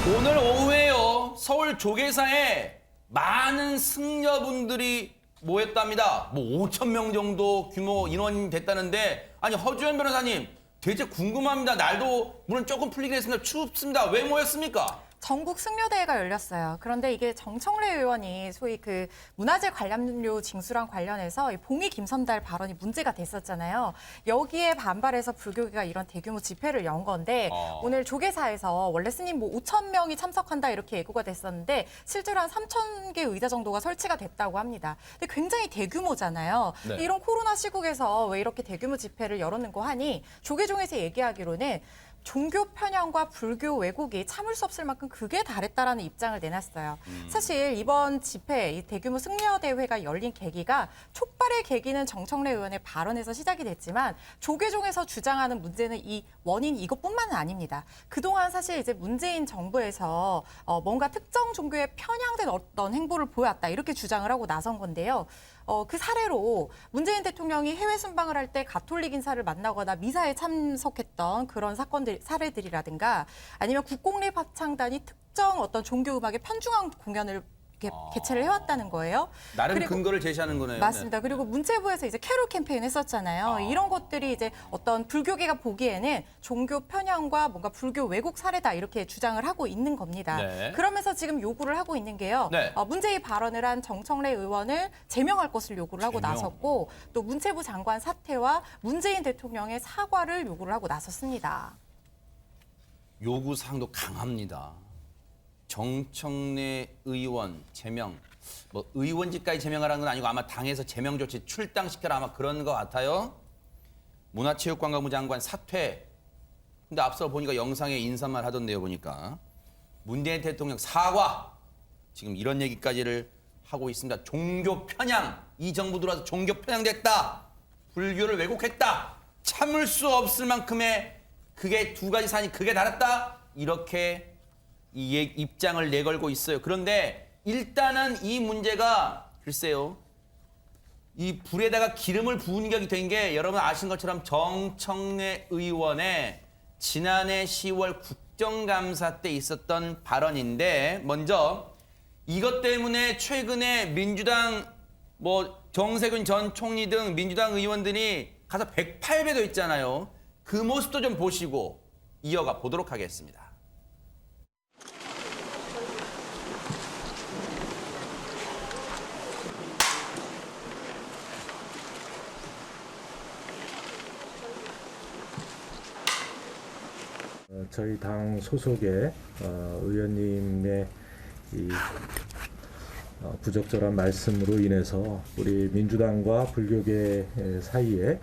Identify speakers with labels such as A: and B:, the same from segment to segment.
A: 오늘 오후에요. 서울 조계사에 많은 승려분들이 모였답니다. 뭐 5천 명 정도 규모 인원이 됐다는데 아니 허주현 변호사님 대체 궁금합니다. 날도 물론 조금 풀리긴 했습니다. 춥습니다. 왜 모였습니까?
B: 전국 승려대회가 열렸어요. 그런데 이게 정청래 의원이 소위 그 문화재 관련료 징수랑 관련해서 이 봉이 김선달 발언이 문제가 됐었잖아요. 여기에 반발해서 불교계가 이런 대규모 집회를 연 건데 오늘 조계사에서 원래 스님 뭐 5천 명이 참석한다 이렇게 예고가 됐었는데 실제로 한 3천 개 의자 정도가 설치가 됐다고 합니다. 근데 굉장히 대규모잖아요.
A: 네.
B: 이런 코로나 시국에서 왜 이렇게 대규모 집회를 열었는고 하니 조계종에서 얘기하기로는 종교 편향과 불교 왜곡이 참을 수 없을 만큼 극에 달했다라는 입장을 내놨어요. 사실 이번 집회, 이 대규모 승려대회가 열린 계기가 촉발의 계기는 정청래 의원의 발언에서 시작이 됐지만 조계종에서 주장하는 문제는 이 원인 이것뿐만은 아닙니다. 그동안 사실 이제 문재인 정부에서 뭔가 특정 종교에 편향된 어떤 행보를 보였다 이렇게 주장을 하고 나선 건데요. 그 사례로 문재인 대통령이 해외 순방을 할 때 가톨릭 인사를 만나거나 미사에 참석했던 그런 사례들이라든가 아니면 국공립 합창단이 특정 어떤 종교 음악에 편중한 공연을 개최를 해왔다는 거예요.
A: 나름
B: 그리고
A: 근거를 제시하는 거네요.
B: 맞습니다.
A: 네.
B: 그리고 문체부에서 이제 캐롤 캠페인 했었잖아요. 이런 것들이 이제 어떤 불교계가 보기에는 종교 편향과 뭔가 불교 왜곡 사례다 이렇게 주장을 하고 있는 겁니다.
A: 네.
B: 그러면서 지금 요구를 하고 있는 게요.
A: 네.
B: 문제의 발언을 한 정청래 의원을 제명할 것을 요구를 하고
A: 제명.
B: 나섰고 또 문체부 장관 사퇴와 문재인 대통령의 사과를 요구를 하고 나섰습니다.
A: 요구 사항도 강합니다. 정청래 의원 제명, 뭐 의원직까지 제명하라는 건 아니고 아마 당에서 제명 조치 출당시켜라 아마 그런 것 같아요. 문화체육관광부 장관 사퇴. 근데 앞서 보니까 영상에 인사말 하던데요 보니까 문재인 대통령 사과. 지금 이런 얘기까지를 하고 있습니다. 종교 편향. 이 정부 들어와서 종교 편향됐다. 불교를 왜곡했다. 참을 수 없을 만큼의 그게 두 가지 사안이 극에 달했다. 이렇게 이 입장을 내걸고 있어요. 그런데 일단은 이 문제가 글쎄요. 이 불에다가 기름을 부은 격이 된 게 여러분 아신 것처럼 정청래 의원의 지난해 10월 국정감사 때 있었던 발언인데 먼저 이것 때문에 최근에 민주당 뭐 정세균 전 총리 등 민주당 의원들이 가서 108배도 있잖아요. 그 모습도 좀 보시고 이어가 보도록 하겠습니다.
C: 저희 당 소속의 의원님의 이 부적절한 말씀으로 인해서 우리 민주당과 불교계 사이에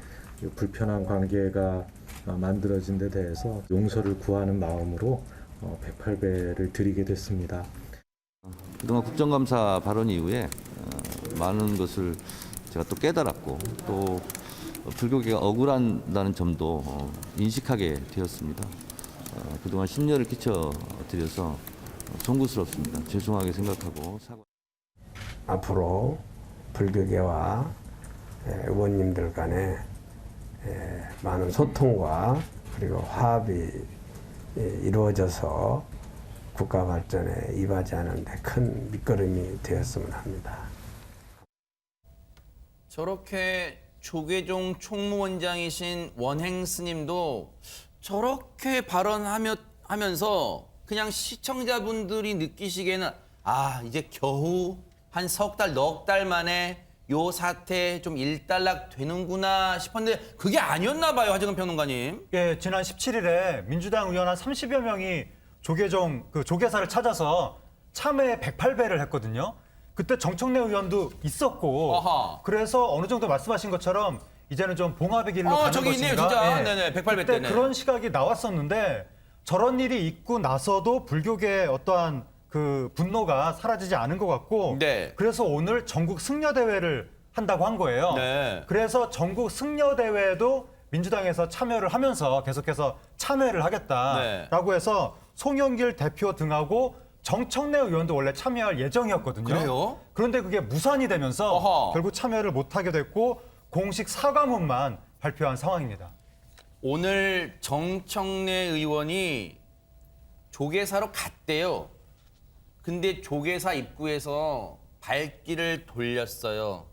C: 불편한 관계가 만들어진 데 대해서 용서를 구하는 마음으로 108배를 드리게 됐습니다.
D: 그동안 국정감사 발언 이후에 많은 것을 제가 또 깨달았고 또 불교계가 억울한다는 점도 인식하게 되었습니다. 그동안 심려를 끼쳐드려서 송구스럽습니다. 죄송하게 생각하고 사과.
E: 앞으로 불교계와 의원님들 간에 많은 소통과 그리고 화합이 이루어져서 국가 발전에 이바지하는 데 큰 밑거름이 되었으면 합니다.
A: 저렇게 조계종 총무원장이신 원행 스님도 저렇게 발언하면서 그냥 시청자분들이 느끼시기에는 아 이제 겨우 한 석 달, 넉 달 만에 요 사태 좀 일단락 되는구나 싶었는데 그게 아니었나 봐요, 하정은 평론가님.
F: 예, 지난 17일에 민주당 의원 한 30여 명이 조계종 그 조계사를 찾아서 참회 108배를 했거든요. 그때 정청래 의원도 있었고
A: 아하.
F: 그래서 어느 정도 말씀하신 것처럼 이제는 좀 봉합의 길로 가는
A: 저기
F: 것인가.
A: 있네요, 진짜.
F: 예.
A: 네네, 108배
F: 그때
A: 때네.
F: 그런 시각이 나왔었는데 저런 일이 있고 나서도 불교계의 어떠한 그 분노가 사라지지 않은 것 같고
A: 네.
F: 그래서 오늘 전국 승려대회를 한다고 한 거예요.
A: 네.
F: 그래서 전국 승려대회도 민주당에서 참여를 하면서 계속해서 참여를 하겠다라고 해서 송영길 대표 등하고 정청래 의원도 원래 참여할 예정이었거든요.
A: 그래요?
F: 그런데 그게 무산이 되면서
A: 어허.
F: 결국 참여를 못하게 됐고 공식 사과문만 발표한 상황입니다.
A: 오늘 정청래 의원이 조계사로 갔대요. 근데 조계사 입구에서 발길을 돌렸어요.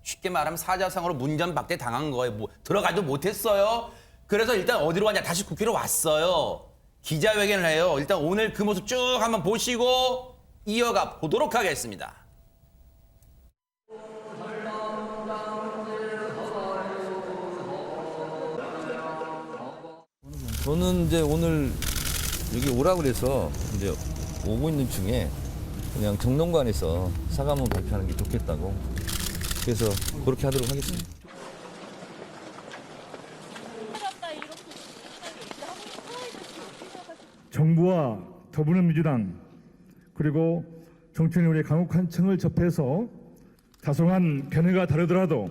A: 쉽게 말하면 사자성어로 문전박대 당한 거예요. 뭐 들어가도 못했어요. 그래서 일단 어디로 가냐? 다시 국회로 왔어요. 기자회견을 해요. 일단 오늘 그 모습 쭉 한번 보시고 이어가 보도록 하겠습니다.
D: 저는 이제 오늘 여기 오라 그래서 이제 오고 있는 중에 그냥 정론관에서 사과문 발표하는 게 좋겠다고 그래서 그렇게 하도록 하겠습니다.
G: 정부와 더불어민주당 그리고 정치인의 강력한 청을 접해서 다소한 견해가 다르더라도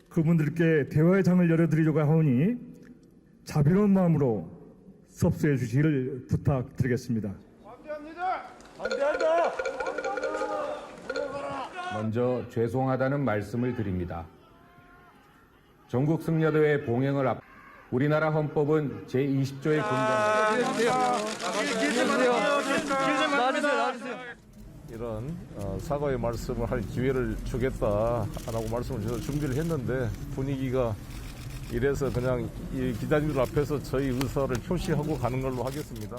G: 그분들께 대화의 장을 열어드리려고 하오니 자비로운 마음으로 섭수해 주시기를 부탁드리겠습니다.
H: 먼저 죄송하다는 말씀을 드립니다. 전국 승려대회 봉행을 앞 우리나라 헌법은 제20조의
I: 이런 사과의 말씀을 할 기회를 주겠다라고 말씀을 주셔서 준비를 했는데 분위기가 이래서 그냥 이 기자님들 앞에서 저희 의사를 표시하고 가는 걸로 하겠습니다.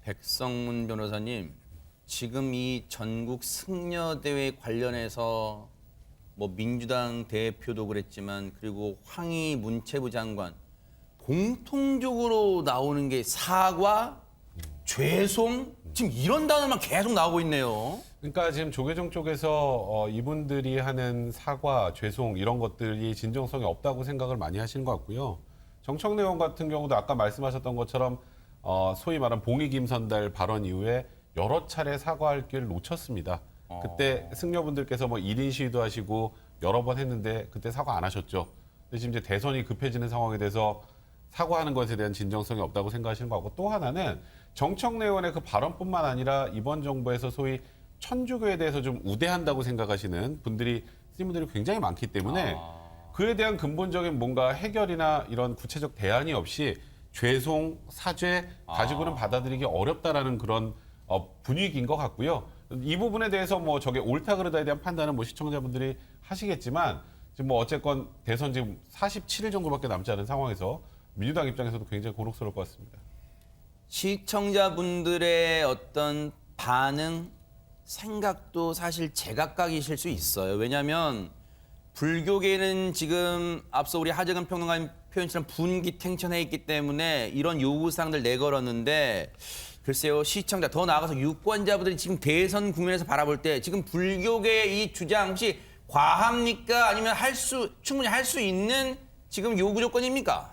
A: 백성문 변호사님, 지금 이 전국 승려대회 관련해서 뭐 민주당 대표도 그랬지만 그리고 황희 문체부 장관 공통적으로 나오는 게 사과, 죄송 지금 이런 단어만 계속 나오고 있네요.
J: 그러니까 지금 조계종 쪽에서 이분들이 하는 사과, 죄송 이런 것들이 진정성이 없다고 생각을 많이 하시는 것 같고요. 정청래 의원 같은 경우도 아까 말씀하셨던 것처럼 소위 말하는 봉의 김선달 발언 이후에 여러 차례 사과할 기회를 놓쳤습니다. 그때 승려분들께서 뭐 1인 시위도 하시고 여러 번 했는데 그때 사과 안 하셨죠. 근데 지금 이제 대선이 급해지는 상황에 대해서 사과하는 것에 대한 진정성이 없다고 생각하시는 것 같고 또 하나는 정청래 의원의 그 발언뿐만 아니라 이번 정부에서 소위 천주교에 대해서 좀 우대한다고 생각하시는 분들이 스님분들이 굉장히 많기 때문에 그에 대한 근본적인 뭔가 해결이나 이런 구체적 대안이 없이 죄송, 사죄 가지고는 받아들이기 어렵다라는 그런 분위기인 것 같고요. 이 부분에 대해서 뭐 저게 옳다 그르다에 대한 판단은 뭐 시청자분들이 하시겠지만 지금 뭐 어쨌건 대선 지금 47일 정도밖에 남지 않은 상황에서 민주당 입장에서도 굉장히 곤혹스러울 것 같습니다.
A: 시청자분들의 어떤 반응, 생각도 사실 제각각이실 수 있어요. 왜냐하면 불교계는 지금 앞서 우리 하재근 평론가님 표현처럼 분기탱천해 있기 때문에 이런 요구사항들 내걸었는데 글쎄요, 시청자 더 나아가서 유권자분들이 지금 대선 국면에서 바라볼 때 지금 불교계의 이 주장 혹시 과합니까? 아니면 충분히 할 수 있는 지금 요구 조건입니까?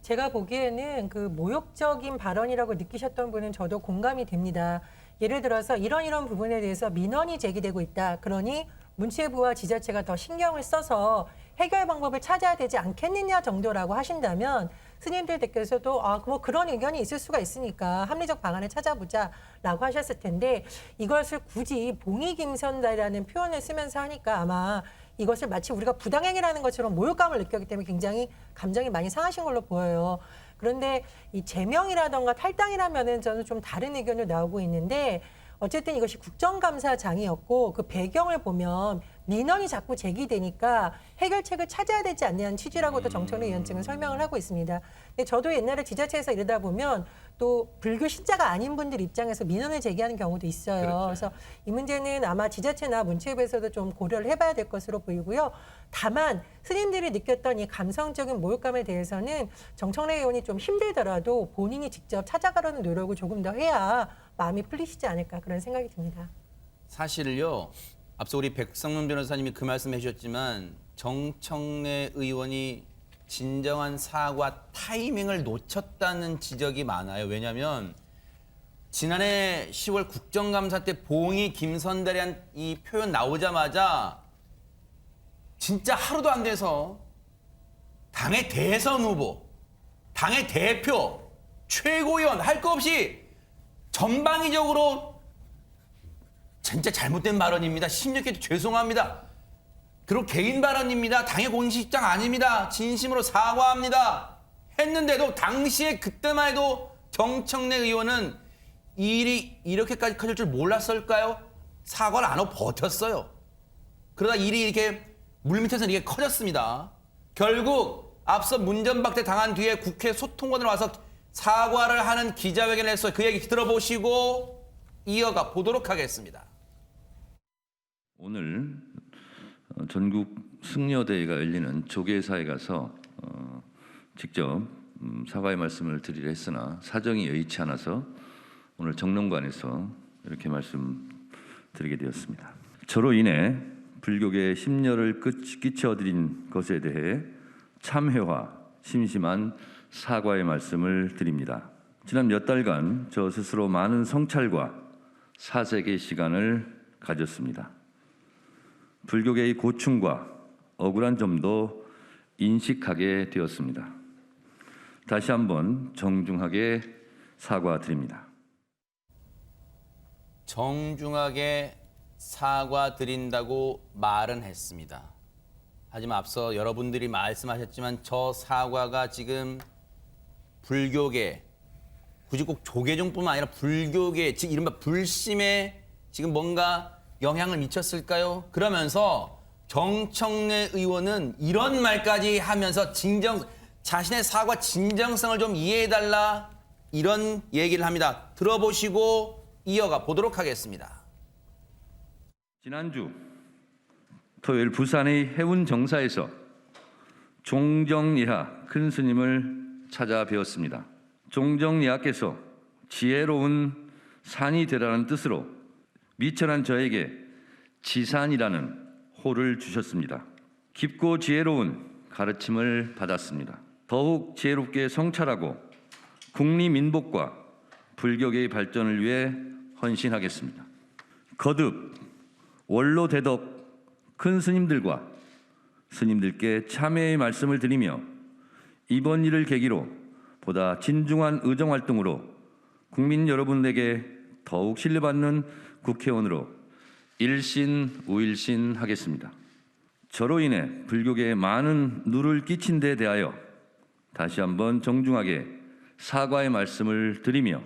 K: 제가 보기에는 그 모욕적인 발언이라고 느끼셨던 분은 저도 공감이 됩니다. 예를 들어서 이런 부분에 대해서 민원이 제기되고 있다. 그러니 문체부와 지자체가 더 신경을 써서 해결 방법을 찾아야 되지 않겠느냐 정도라고 하신다면 스님들께서도 뭐 그런 의견이 있을 수가 있으니까 합리적 방안을 찾아보자라고 하셨을 텐데 이것을 굳이 봉의김선달이라는 표현을 쓰면서 하니까 아마 이것을 마치 우리가 부당행위라는 것처럼 모욕감을 느꼈기 때문에 굉장히 감정이 많이 상하신 걸로 보여요. 그런데 이 제명이라던가 탈당이라면은 저는 좀 다른 의견이 나오고 있는데 어쨌든 이것이 국정감사장이었고 그 배경을 보면 민원이 자꾸 제기되니까 해결책을 찾아야 되지 않냐는 취지라고도 정청래 위원 측은 설명을 하고 있습니다. 근데 저도 옛날에 지자체에서 이러다 보면 또 불교 신자가 아닌 분들 입장에서 민원을 제기하는 경우도 있어요.
A: 그렇죠.
K: 그래서 이 문제는 아마 지자체나 문체부에서도 좀 고려를 해봐야 될 것으로 보이고요. 다만 스님들이 느꼈던 이 감성적인 모욕감에 대해서는 정청래 의원이 좀 힘들더라도 본인이 직접 찾아가려는 노력을 조금 더 해야 마음이 풀리시지 않을까 그런 생각이 듭니다.
A: 사실요. 앞서 우리 백성문 변호사님이 그 말씀 해주셨지만 정청래 의원이 진정한 사과 타이밍을 놓쳤다는 지적이 많아요. 왜냐하면 지난해 10월 국정감사 때 봉의 김선달이란 이 표현 나오자마자 진짜 하루도 안 돼서 당의 대선 후보, 당의 대표, 최고위원 할 거 없이 전방위적으로 진짜 잘못된 발언입니다. 심력해도 죄송합니다. 그리고 개인 발언입니다. 당의 공식 입장 아닙니다. 진심으로 사과합니다. 했는데도 당시에 그때만 해도 정청래 의원은 일이 이렇게까지 커질 줄 몰랐을까요? 사과를 안 하고 버텼어요. 그러다 일이 이렇게 물밑에서 이렇게 커졌습니다. 결국 앞서 문전박대 당한 뒤에 국회 소통관으로 와서 사과를 하는 기자회견을 했어요. 그 얘기 들어보시고 이어가 보도록 하겠습니다.
D: 오늘 전국 승려대회가 열리는 조계사에 가서 직접 사과의 말씀을 드리려 했으나 사정이 여의치 않아서 오늘 정론관에서 이렇게 말씀드리게 되었습니다. 저로 인해 불교계에 심려를 끼쳐드린 것에 대해 참회와 심심한 사과의 말씀을 드립니다. 지난 몇 달간 저 스스로 많은 성찰과 사색의 시간을 가졌습니다. 불교계의 고충과 억울한 점도 인식하게 되었습니다. 다시 한번 정중하게 사과드립니다.
A: 정중하게 사과드린다고 말은 했습니다. 하지만 앞서 여러분들이 말씀하셨지만 저 사과가 지금 불교계, 굳이 꼭 조계종뿐만 아니라 불교계, 즉 이른바 불심에 지금 뭔가 영향을 미쳤을까요? 그러면서 정청래 의원은 이런 말까지 하면서 자신의 사과 진정성을 좀 이해해달라 이런 얘기를 합니다. 들어보시고 이어가 보도록 하겠습니다.
D: 지난주 토요일 부산의 해운 정사에서 종정리하 큰 스님을 찾아뵈었습니다. 종정리하께서 지혜로운 산이 되라는 뜻으로 미천한 저에게 지산이라는 호를 주셨습니다. 깊고 지혜로운 가르침을 받았습니다. 더욱 지혜롭게 성찰하고 국리민복과 불교계의 발전을 위해 헌신하겠습니다. 거듭 원로 대덕 큰 스님들과 스님들께 참회의 말씀을 드리며 이번 일을 계기로 보다 진중한 의정활동으로 국민 여러분에게 더욱 신뢰받는 국회의원으로 일신우일신하겠습니다. 저로 인해 불교계에 많은 누를 끼친 데 대하여 다시 한번 정중하게 사과의 말씀을 드리며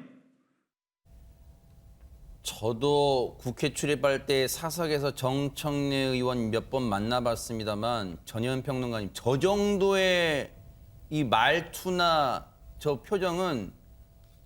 A: 저도 국회 출입할 때 사석에서 정청래 의원 몇 번 만나봤습니다만 전현 평론가님 저 정도의 이 말투나 저 표정은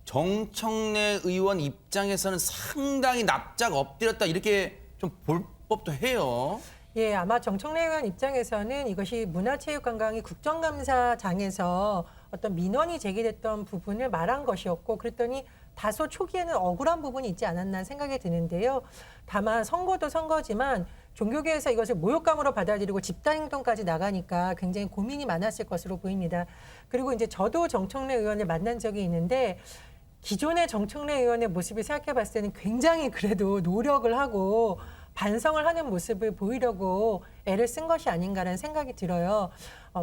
A: 정청래 의원 입장에서는 상당히 납작 엎드렸다 이렇게 좀 볼 법도 해요.
K: 예, 아마 정청래 의원 입장에서는 이것이 문화체육관광위 국정감사장에서 어떤 민원이 제기됐던 부분을 말한 것이었고 그랬더니 다소 초기에는 억울한 부분이 있지 않았나 생각이 드는데요. 다만 선거도 선거지만 종교계에서 이것을 모욕감으로 받아들이고 집단행동까지 나가니까 굉장히 고민이 많았을 것으로 보입니다. 그리고 이제 저도 정청래 의원을 만난 적이 있는데 기존의 정청래 의원의 모습을 생각해 봤을 때는 굉장히 그래도 노력을 하고 반성을 하는 모습을 보이려고 애를 쓴 것이 아닌가라는 생각이 들어요.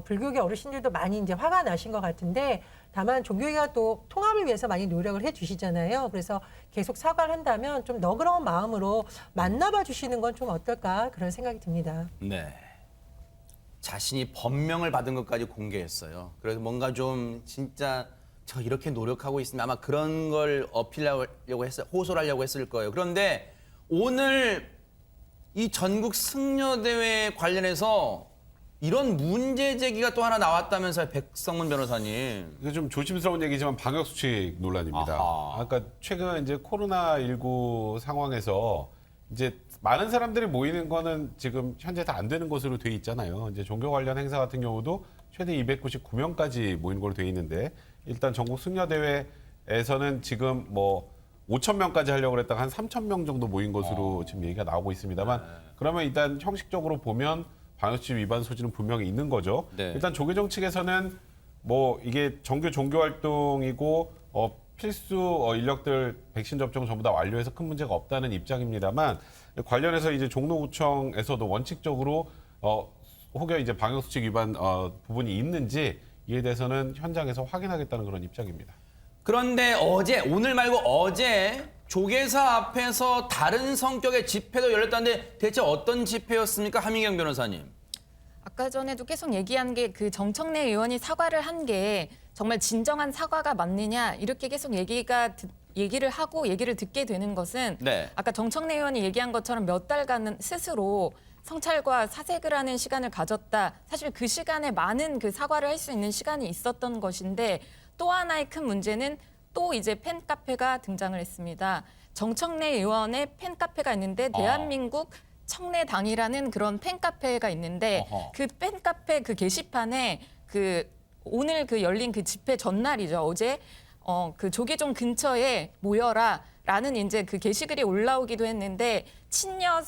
K: 불교계 어르신들도 많이 이제 화가 나신 것 같은데 다만 종교계가 또 통합을 위해서 많이 노력을 해주시잖아요. 그래서 계속 사과를 한다면 좀 너그러운 마음으로 만나봐 주시는 건 좀 어떨까 그런 생각이 듭니다.
A: 네. 자신이 법명을 받은 것까지 공개했어요. 그래서 뭔가 좀 진짜 저 이렇게 노력하고 있으면 아마 그런 걸 어필하려고 했어요. 호소를 하려고 했을 거예요. 그런데 오늘 이 전국 승려대회 관련해서 이런 문제 제기가 또 하나 나왔다면서요, 백성문 변호사님.
J: 이게 좀 조심스러운 얘기지만 방역수칙 논란입니다.
A: 아하.
J: 그러니까 최근 이제 코로나19 상황에서 이제 많은 사람들이 모이는 거는 지금 현재 다 안 되는 것으로 돼 있잖아요. 이제 종교 관련 행사 같은 경우도 최대 299명까지 모이는 걸로 돼 있는데 일단 전국 승려대회에서는 지금 뭐 5,000명까지 하려고 그랬다가 한 3,000명 정도 모인 것으로 지금 얘기가 나오고 있습니다만 그러면 일단 형식적으로 보면 방역수칙 위반 소지는 분명히 있는 거죠.
A: 네.
J: 일단 조계종 측에서는 뭐 이게 정규 종교 활동이고 필수 인력들 백신 접종 전부 다 완료해서 큰 문제가 없다는 입장입니다만 관련해서 이제 종로구청에서도 원칙적으로 혹여 이제 방역수칙 위반 부분이 있는지 이에 대해서는 현장에서 확인하겠다는 그런 입장입니다.
A: 그런데 오늘 말고 어제 조계사 앞에서 다른 성격의 집회도 열렸다는데 대체 어떤 집회였습니까? 하민경 변호사님.
L: 아까 전에도 계속 얘기한 게 그 정청래 의원이 사과를 한 게 정말 진정한 사과가 맞느냐 이렇게 계속 얘기를 하고 얘기를 듣게 되는 것은
A: 네.
L: 아까 정청래 의원이 얘기한 것처럼 몇 달간은 스스로 성찰과 사색을 하는 시간을 가졌다. 사실 그 시간에 많은 그 사과를 할 수 있는 시간이 있었던 것인데 또 하나의 큰 문제는 또 이제 팬카페가 등장을 했습니다. 정청래 의원의 팬카페가 있는데 대한민국 청래당이라는 그런 팬카페가 있는데
A: 어허.
L: 그 팬카페 그 게시판에 그 오늘 그 열린 그 집회 전날이죠. 어제 그 조계종 근처에 모여라라는 이제 그 게시글이 올라오기도 했는데 친여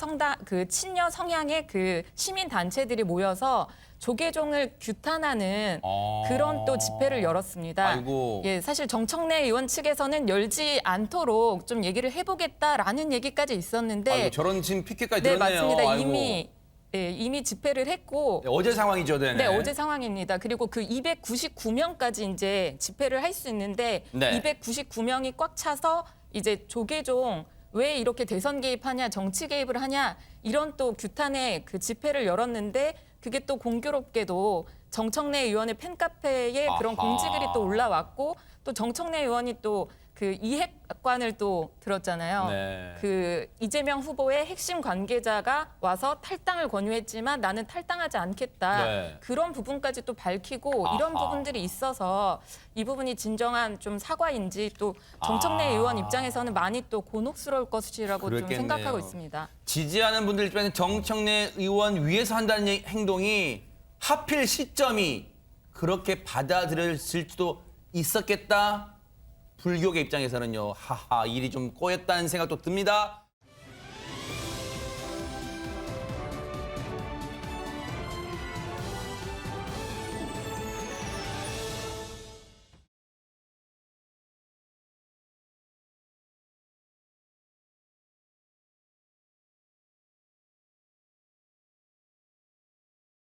L: 성향의 그 시민 단체들이 모여서 조계종을 규탄하는 그런 또 집회를 열었습니다.
A: 아이고.
L: 예, 사실 정청래 의원 측에서는 열지 않도록 좀 얘기를 해보겠다라는 얘기까지 있었는데
A: 아이고, 저런 지금 피켓까지
L: 네,
A: 들었네요.
L: 맞습니다.
A: 아이고.
L: 이미 집회를 했고
A: 네, 어제 상황이죠, 네.
L: 네, 어제 상황입니다. 그리고 그 299명까지 이제 집회를 할 수 있는데
A: 네.
L: 299명이 꽉 차서 이제 조계종 왜 이렇게 대선 개입하냐, 정치 개입을 하냐 이런 또 규탄의 그 집회를 열었는데 그게 또 공교롭게도 정청래 의원의 팬카페에 그런
A: 아하.
L: 공지글이 또 올라왔고 또 정청래 의원이 또 그 이핵관을 또 들었잖아요.
A: 네.
L: 그 이재명 후보의 핵심 관계자가 와서 탈당을 권유했지만 나는 탈당하지 않겠다.
A: 네.
L: 그런 부분까지 또 밝히고 이런
A: 아하.
L: 부분들이 있어서 이 부분이 진정한 좀 사과인지 또 정청래 의원 입장에서는 많이 또 곤혹스러울 것이라고 좀
A: 그랬겠네요.
L: 생각하고 있습니다.
A: 지지하는 분들 입장에서 정청래 의원 위해서 한다는 행동이 하필 시점이 그렇게 받아들였을 수도 있었겠다. 불교계 입장에서는요. 하하, 일이 좀 꼬였다는 생각도 듭니다.